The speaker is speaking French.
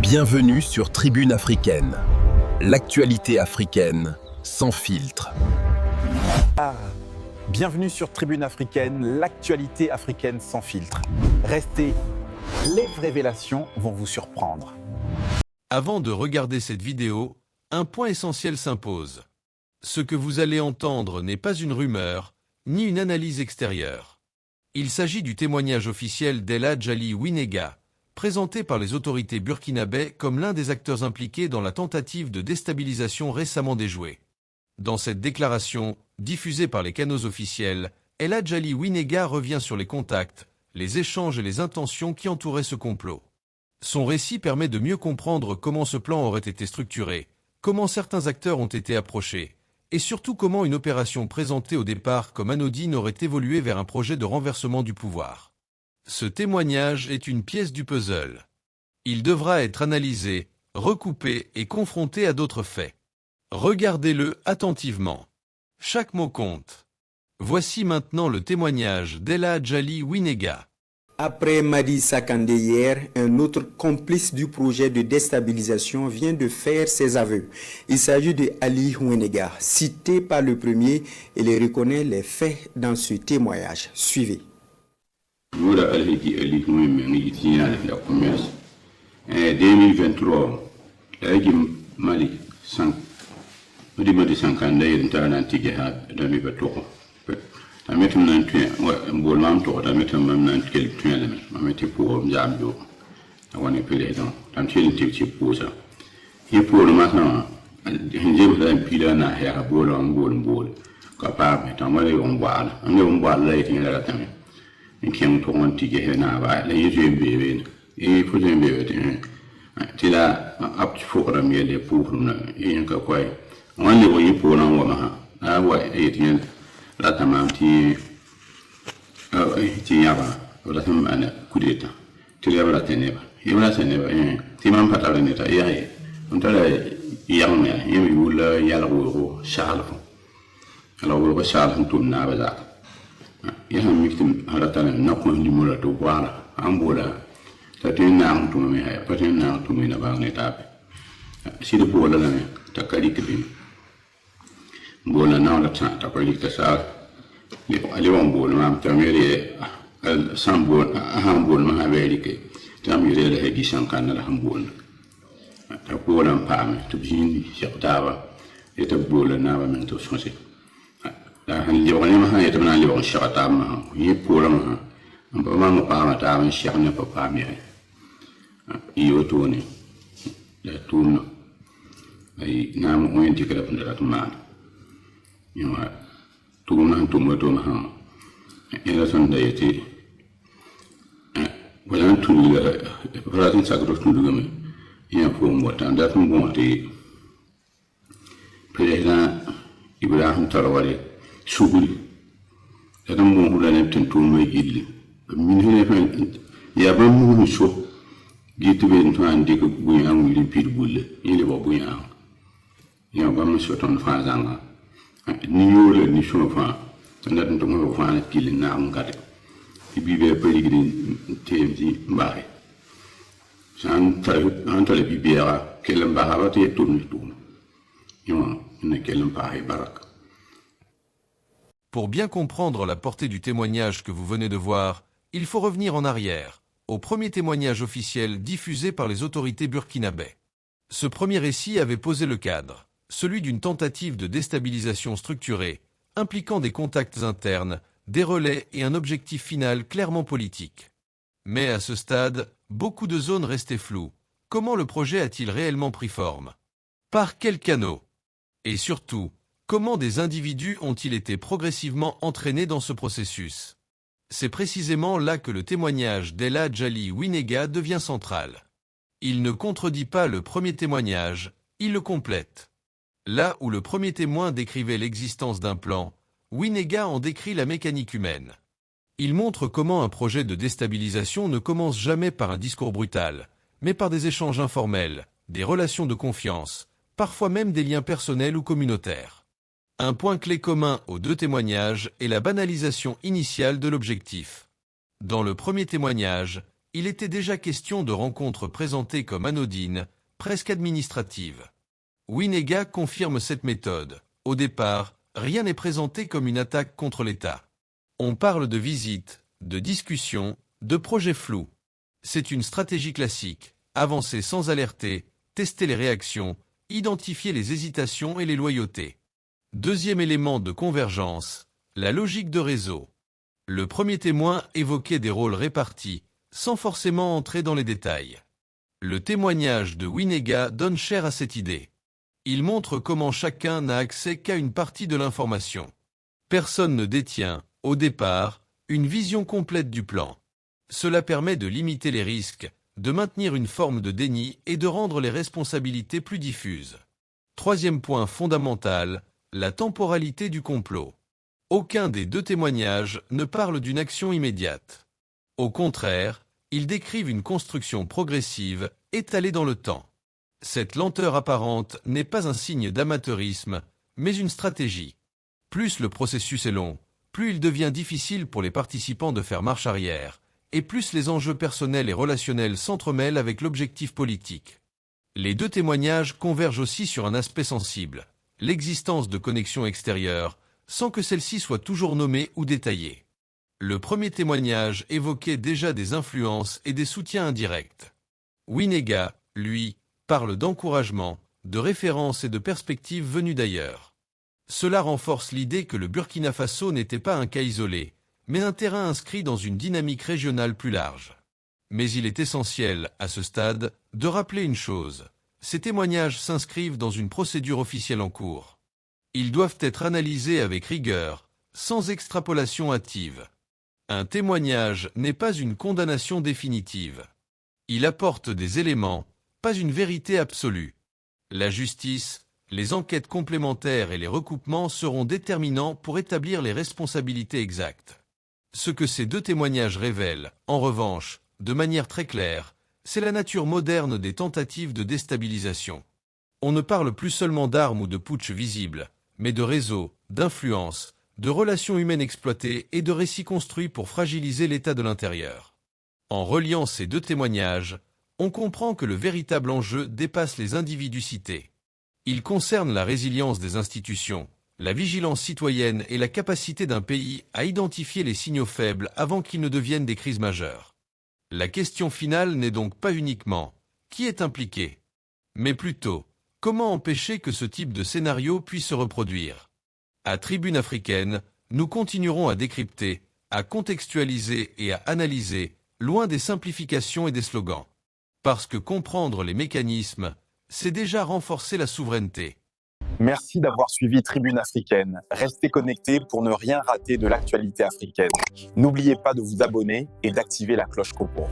Bienvenue sur Tribune Africaine, l'actualité africaine sans filtre. Bienvenue sur Tribune Africaine, l'actualité africaine sans filtre. Restez, les révélations vont vous surprendre. Avant de regarder cette vidéo, un point essentiel s'impose. Ce que vous allez entendre n'est pas une rumeur, ni une analyse extérieure. Il s'agit du témoignage officiel d'Eladj Ali Ouinega, présenté par les autorités burkinabè comme l'un des acteurs impliqués dans la tentative de déstabilisation récemment déjouée. Dans cette déclaration, diffusée par les canaux officiels, Eladj Ali Ouinega revient sur les contacts, les échanges et les intentions qui entouraient ce complot. Son récit permet de mieux comprendre comment ce plan aurait été structuré, comment certains acteurs ont été approchés, et surtout comment une opération présentée au départ comme anodine aurait évolué vers un projet de renversement du pouvoir. Ce témoignage est une pièce du puzzle. Il devra être analysé, recoupé et confronté à d'autres faits. Regardez-le attentivement. Chaque mot compte. Voici maintenant le témoignage d'Eladj Ali Ouinega. Après Madi Sakandé hier, un autre complice du projet de déstabilisation vient de faire ses aveux. Il s'agit de Ali Ouinega, cité par le premier, et il reconnaît les faits dans ce témoignage. Suivez. Voilà, Ali Ouinega, la commerce. 2023, Mali 5. Madi Sakandé est un anti-guerre de l'Ibatoro. Ametum nan tuya mbol mam to da metam mam nan kel tuya le ameti pour jamjo awani pele don tam tel ti posa ye pour le matin njem da pila na ya bolo mbol ka pa metam wala on wala on wala le tin la tam ni kem to on ti ge na ba le ye bebe e pour le bebe ti la ap pour la miele pour na e ka kwai on le wo pour na wa ma wa e tin la tamam ti yaba wala tam ana kudeta ti yaba la teneba yaba teneba ti man patala neta yaye on tala yamma yemi wula yala wo shalfo ala wo shalfo tum na baza ya ham miktim haratana nakko ndi mula to wala ambola ta tin na tum me hay patin na tum na ba neta si de bola la ta kali kibin bola na la ta pa likta sa le on bola ma tamere al sambol han bol ma haberike tamere le hedi sankan la han bol ta bola pa me to bin yaktawa eta bola na ba men to sonse la han le on ma ha eta na le on shata ma yi bola ma ba ma pa ma ta ma shakne pa me iyo to ne la tuno ai na mo enti kala pundara to ma yoma tuma ha ila son da yati wala tunu la pratin sagro tunu game ya ko mo tan da tun bon te président Ibrahim Traoré subuli da dum bon hula ne tin tun mai gilli min hene fa ya ba mu so gitu ben to ande ko buya nguli pir bulle ile ba buya ya ba mu so ton fa zanga ni yole ni shofa na dum to fa na kili na ngade bibe peligrin temji mbaare san tale bibera kelam bahaba te tourne tourne yo ne kelam pahay barak. Pour bien comprendre la portée du témoignage que vous venez de voir, il faut revenir en arrière, au premier témoignage officiel diffusé par les autorités burkinabè. Ce premier récit avait posé le cadre, celui d'une tentative de déstabilisation structurée, impliquant des contacts internes, des relais et un objectif final clairement politique. Mais à ce stade, beaucoup de zones restaient floues. Comment le projet a-t-il réellement pris forme? Par quels canaux? Et surtout, comment des individus ont-ils été progressivement entraînés dans ce processus? C'est précisément là que le témoignage d'Eladj Ali Ouinega devient central. Il ne contredit pas le premier témoignage, il le complète. Là où le premier témoin décrivait l'existence d'un plan, Ouinega en décrit la mécanique humaine. Il montre comment un projet de déstabilisation ne commence jamais par un discours brutal, mais par des échanges informels, des relations de confiance, parfois même des liens personnels ou communautaires. Un point clé commun aux deux témoignages est la banalisation initiale de l'objectif. Dans le premier témoignage, il était déjà question de rencontres présentées comme anodines, presque administratives. Winega confirme cette méthode. Au départ, rien n'est présenté comme une attaque contre l'État. On parle de visites, de discussions, de projets flous. C'est une stratégie classique, avancer sans alerter, tester les réactions, identifier les hésitations et les loyautés. Deuxième élément de convergence, la logique de réseau. Le premier témoin évoquait des rôles répartis, sans forcément entrer dans les détails. Le témoignage de Winega donne chair à cette idée. Il montre comment chacun n'a accès qu'à une partie de l'information. Personne ne détient, au départ, une vision complète du plan. Cela permet de limiter les risques, de maintenir une forme de déni et de rendre les responsabilités plus diffuses. Troisième point fondamental, la temporalité du complot. Aucun des deux témoignages ne parle d'une action immédiate. Au contraire, ils décrivent une construction progressive, étalée dans le temps. Cette lenteur apparente n'est pas un signe d'amateurisme, mais une stratégie. Plus le processus est long, plus il devient difficile pour les participants de faire marche arrière, et plus les enjeux personnels et relationnels s'entremêlent avec l'objectif politique. Les deux témoignages convergent aussi sur un aspect sensible, l'existence de connexions extérieures, sans que celles-ci soient toujours nommées ou détaillées. Le premier témoignage évoquait déjà des influences et des soutiens indirects. Winega, lui, parle d'encouragement, de références et de perspectives venues d'ailleurs. Cela renforce l'idée que le Burkina Faso n'était pas un cas isolé, mais un terrain inscrit dans une dynamique régionale plus large. Mais il est essentiel, à ce stade, de rappeler une chose. Ces témoignages s'inscrivent dans une procédure officielle en cours. Ils doivent être analysés avec rigueur, sans extrapolation hâtive. Un témoignage n'est pas une condamnation définitive. Il apporte des éléments, pas une vérité absolue. La justice, les enquêtes complémentaires et les recoupements seront déterminants pour établir les responsabilités exactes. Ce que ces deux témoignages révèlent, en revanche, de manière très claire, c'est la nature moderne des tentatives de déstabilisation. On ne parle plus seulement d'armes ou de putsch visibles, mais de réseaux, d'influences, de relations humaines exploitées et de récits construits pour fragiliser l'état de l'intérieur. En reliant ces deux témoignages, on comprend que le véritable enjeu dépasse les individus cités. Il concerne la résilience des institutions, la vigilance citoyenne et la capacité d'un pays à identifier les signaux faibles avant qu'ils ne deviennent des crises majeures. La question finale n'est donc pas uniquement « qui est impliqué ?», mais plutôt « comment empêcher que ce type de scénario puisse se reproduire ?» À Tribune africaine, nous continuerons à décrypter, à contextualiser et à analyser, loin des simplifications et des slogans. Parce que comprendre les mécanismes, c'est déjà renforcer la souveraineté. Merci d'avoir suivi Tribune africaine. Restez connectés pour ne rien rater de l'actualité africaine. N'oubliez pas de vous abonner et d'activer la cloche Copo.